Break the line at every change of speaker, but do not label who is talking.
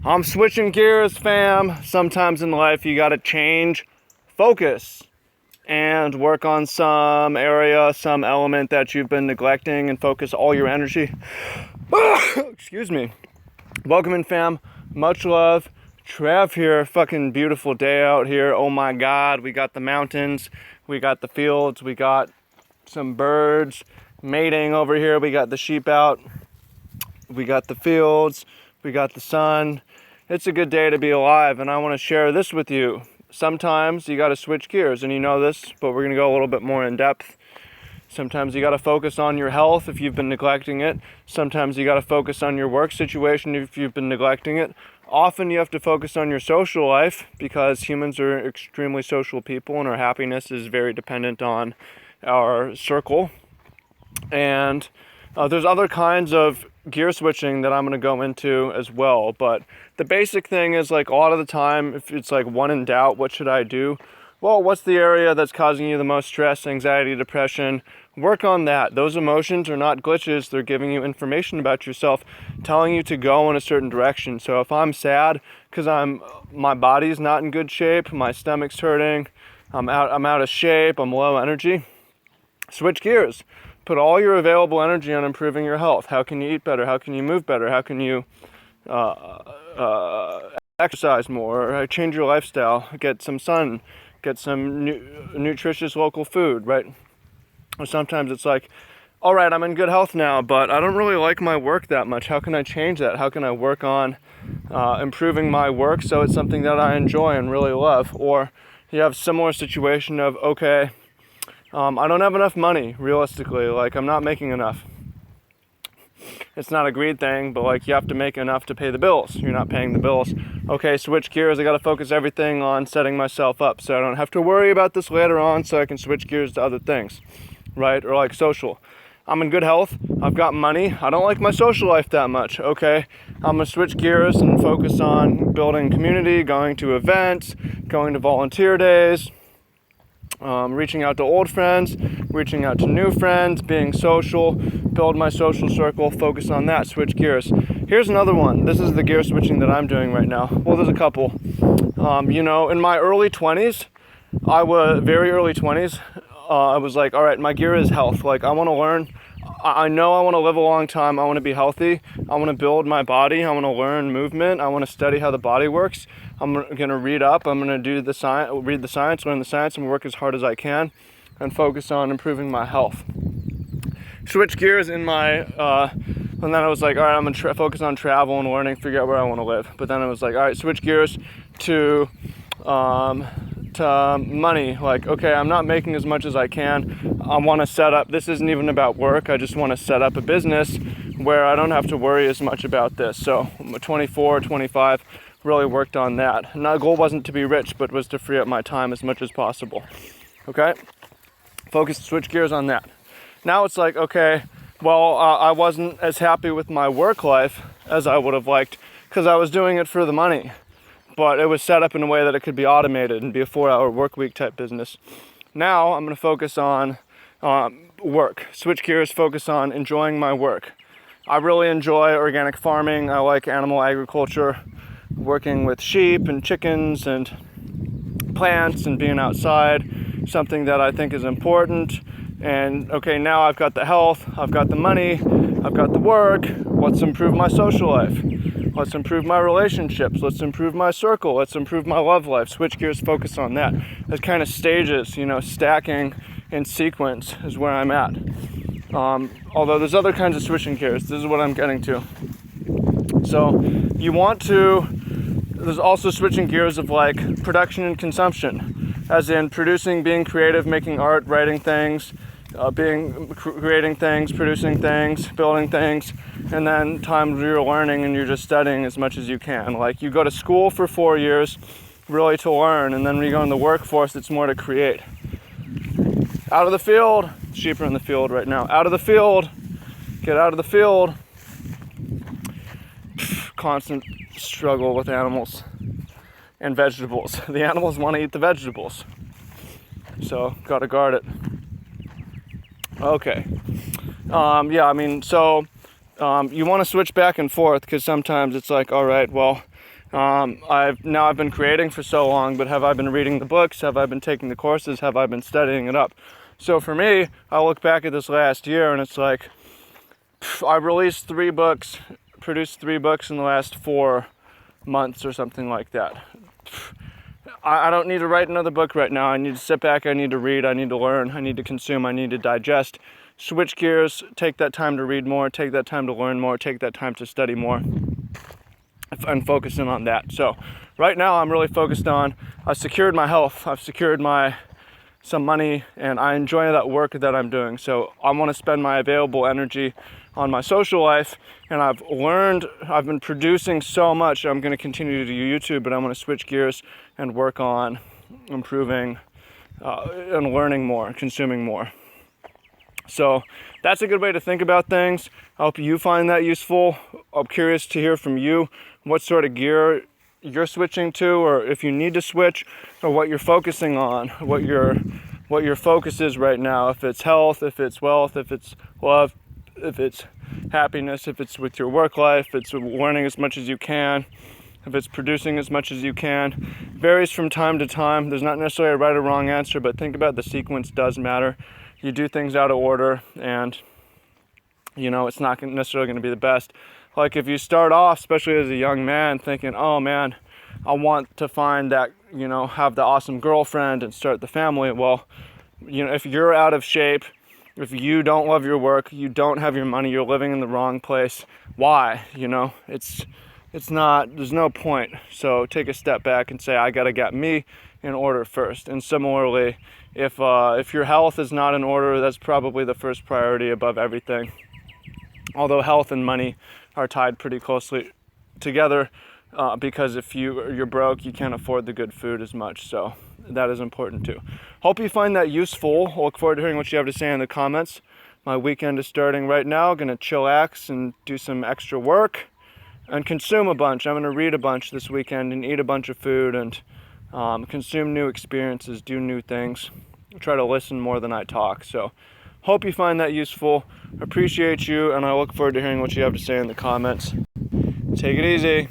I'm switching gears, fam. Sometimes in life you gotta change focus and work on some area, some element that you've been neglecting and focus all your energy. Excuse me. Welcome in, fam. Much love. Trav here. Fucking beautiful day out here. Oh my God. We got the mountains. We got the fields. We got some birds mating over here. We got the sheep out. We got the fields. We got the sun. It's a good day to be alive, and I want to share this with you. Sometimes you got to switch gears, and you know this, but we're going to go a little bit more in depth. Sometimes you got to focus on your health if you've been neglecting it. Sometimes you got to focus on your work situation if you've been neglecting it. Often you have to focus on your social life because humans are extremely social people and our happiness is very dependent on our circle. And there's other kinds of gear switching that I'm going to go into as well. But the basic thing is, like, a lot of the time, if it's like one in doubt, what should I do? Well, what's the area that's causing you the most stress, anxiety, depression? Work on that. Those emotions are not glitches. They're giving you information about yourself, telling you to go in a certain direction. So if I'm sad because my body's not in good shape, my stomach's hurting, I'm out of shape, I'm low energy, switch gears. Put all your available energy on improving your health. How can you eat better? How can you move better? How can you exercise more? Change your lifestyle. Get some sun. Get some nutritious local food, right? Or sometimes it's like, all right, I'm in good health now, but I don't really like my work that much. How can I change that? How can I work on improving my work so it's something that I enjoy and really love? Or you have a similar situation of, okay, I don't have enough money, realistically. Like, I'm not making enough. It's not a greed thing, but like, you have to make enough to pay the bills. You're not paying the bills. Okay, switch gears. I got to focus everything on setting myself up so I don't have to worry about this later on, so I can switch gears to other things, right? Or like social. I'm in good health. I've got money. I don't like my social life that much. Okay, I'm going to switch gears and focus on building community, going to events, going to volunteer days, reaching out to old friends, reaching out to new friends, being social, build my social circle, focus on that, switch gears. Here's another one. This is the gear switching that I'm doing right now. Well, there's a couple. In my early 20s, very early 20s, I was like, all right, my gear is health. Like, I want to learn. I know I want to live a long time. I want to be healthy. I want to build my body. I want to learn movement. I want to study how the body works. I'm going to read up. I'm going to read the science, learn the science, and work as hard as I can and focus on improving my health. Switch gears in my, and then I was like, all right, I'm going to focus on travel and learning, figure out where I want to live. But then I was like, all right, switch gears to money. Like, okay, I'm not making as much as I can. I want to set up, this isn't even about work. I just want to set up a business where I don't have to worry as much about this. So 24, 25, really worked on that. And the goal wasn't to be rich, but was to free up my time as much as possible. Okay? Switch gears on that. Now it's like, okay, well, I wasn't as happy with my work life as I would have liked because I was doing it for the money. But it was set up in a way that it could be automated and be a 4-hour work week type business. Now I'm going to focus on work. Switch gears, focus on enjoying my work. I really enjoy organic farming. I like animal agriculture, working with sheep and chickens and plants and being outside, something that I think is important. And okay, now I've got the health, I've got the money, I've got the work. Let's improve my social life. Let's improve my relationships. Let's improve my circle. Let's improve my love life. Switch gears, focus on that. There's kind of stages, stacking in sequence is where I'm at. Although there's other kinds of switching gears. This is what I'm getting to. So there's also switching gears of like production and consumption, as in producing, being creative, making art, writing things, creating things, producing things, building things, and then times where you're learning and you're just studying as much as you can. Like, you go to school for 4 years really to learn, and then when you go in the workforce, it's more to create. Out of the field. Sheep are in the field right now. Out of the field. Get out of the field. Constant struggle with animals and vegetables. The animals want to eat the vegetables, so gotta guard it. Okay. You want to switch back and forth because sometimes it's like, all right, well, I've been creating for so long, but have I been reading the books? Have I been taking the courses? Have I been studying it up? So for me, I look back at this last year and it's like, I released 3 books, produced 3 books in the last 4 months or something like that. I don't need to write another book right now. I need to sit back, I need to read, I need to learn, I need to consume, I need to digest, switch gears, take that time to read more, take that time to learn more, take that time to study more, and focusing on that. So right now I'm really focused on, I've secured my health, I've secured some money, and I enjoy that work that I'm doing. So I want to spend my available energy on my social life, and I've been producing so much. I'm going to continue to do YouTube, but I'm going to switch gears and work on improving and learning more, consuming more. So that's a good way to think about things. I hope you find that useful. I'm curious to hear from you what sort of gear you're switching to, or if you need to switch, or what you're focusing on, what your focus is right now. If it's health, if it's wealth, if it's love, if it's happiness, if it's with your work life, if it's learning as much as you can, if it's producing as much as you can. Varies from time to time. There's not necessarily a right or wrong answer, but think about the sequence does matter. You do things out of order, and it's not necessarily going to be the best. Like if you start off, especially as a young man, thinking, oh man, I want to find that, have the awesome girlfriend and start the family. Well, if you're out of shape, if you don't love your work, you don't have your money, you're living in the wrong place. Why? It's not, there's no point. So take a step back and say, I got to get me in order first. And similarly, if your health is not in order, that's probably the first priority above everything. Although health and money are tied pretty closely together, because if you're broke, you can't afford the good food as much. So that is important too. Hope you find that useful. I look forward to hearing what you have to say in the comments. My weekend is starting right now. Gonna chillax and do some extra work and consume a bunch. I'm gonna read a bunch this weekend and eat a bunch of food and consume new experiences, do new things. Try to listen more than I talk. So hope you find that useful. Appreciate you, and I look forward to hearing what you have to say in the comments. Take it easy.